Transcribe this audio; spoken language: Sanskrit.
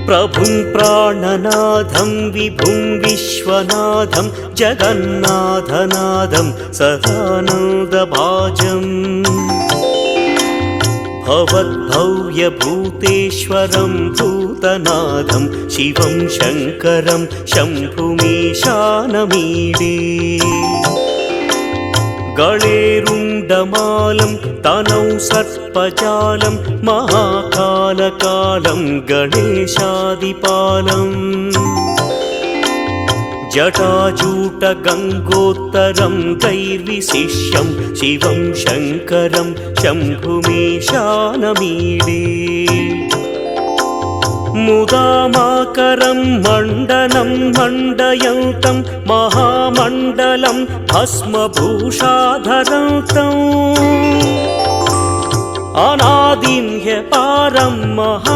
प्रभुं प्राणनाथं विभुं विश्वनाथं जगन्नाथनाथं सदानन्दभाजम् भवद्भव्यभूतेश्वरं भूतनाथं शिवं शङ्करं शम्भुमीशानमीडे गणेरुण्डमालं तनौ सर्पजालं महाकालकालं गणेशादिपालम् जटाजूटगङ्गोत्तरं दैर्विशिष्यं शिवं शङ्करं शम्भुमीशानमीडे मुदामाकरं मण्डनं मण्डयन्तं महामण्डलं भस्मभूषाधरन्तम् अनादिं ह्यपारं महा